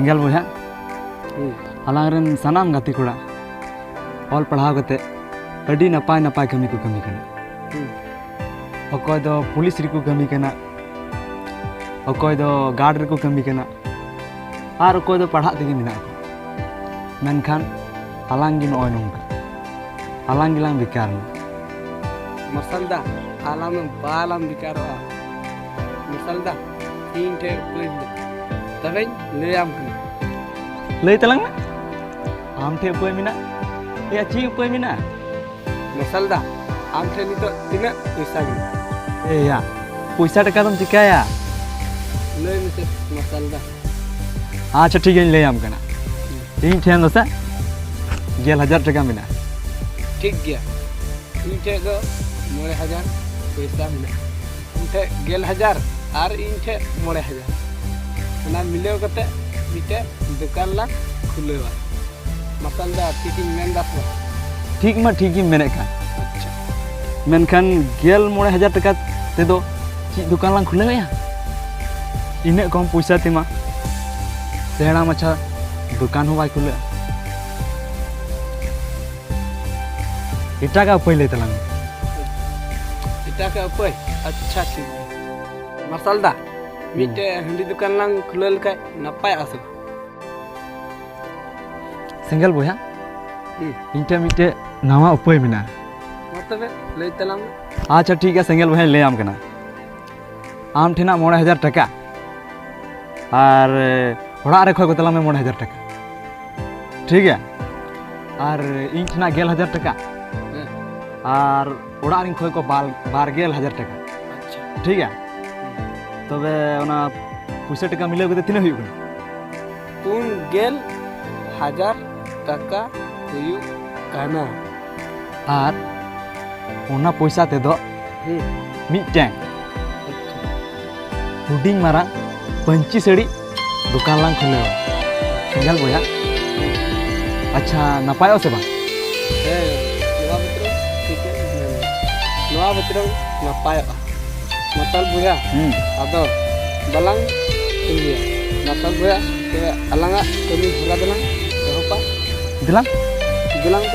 सेंगल बोया आलांग सानाम गाती कोड़ा ऑल पढ़ाव कते अडी नपाय नपाय कमी को कमी कना अकोय दो पुलिस रे को कमी कना अकोय दो गार्ड रे को कमी कना आर अकोय दो पढ़ा तेगे मिना मेनखान आलांग गी नोय नोंका आलांग गिलांग बेकार मसलदा आलाम बालाम बिकारो मसलदा तीन ठे प्लेट तबे ले आम लई तलंग में आम ठे उपाय मिना या ची उपाय मिना मसलदा आम ठे नितो तिना पैसा गी ए या पैसा टका तुम चिकाया ले मिसे मसलदा अच्छा ठीक है ले आम कना इन ठे दो से 10,000 टका मिना ठीक गया इन ठे दो 9,000 पैसा मिना इन ठे 11,000 और इन ठे 9,000 ना मिलेव कते मिटे दुकान ला खुलेवा मसलदा ठीक मेन दास ठीक मा ठीक ही मेने का अच्छा मेनखान 9,000 टका ते दो ची दुकान लांग खुले या इने कम पैसा तेमा सेहड़ा मच्छा दुकान हो बाय खुले इटा का पहले तलंग इटा का उपाय अच्छा ठीक मसलदा मिटे हंडी दुकान लांग खुलल का नपाय आसे सिंगल बोया इंटे मिटे नवा उपाय मिना मतलब ले तलाम अच्छा ठीक है सिंगल बोया ले आम कना आम ठेना 9,000 टका और ओड़ा रे खय को तलाम 9,000 टका ठीक है और इन ठेना 11,000 टका और ओड़ा रे खय को 12,000 टका अच्छा ठीक है तबे ओना पैसा टका मिले को तिना हुई 3,000 टका हुई काना और ओना पैसा ते दो मिटैं हुडिंग मारा पंची सड़ी दुकान लांग खुले सिंगल बोया अच्छा नपायो से बा नवा बतरो ठीक है नवा बतरो नपाय मसल बुया आदो बलांग इंडिया मसल बुया ते अलंगा कमी भरा दला देहोपा दिलांग दिलांग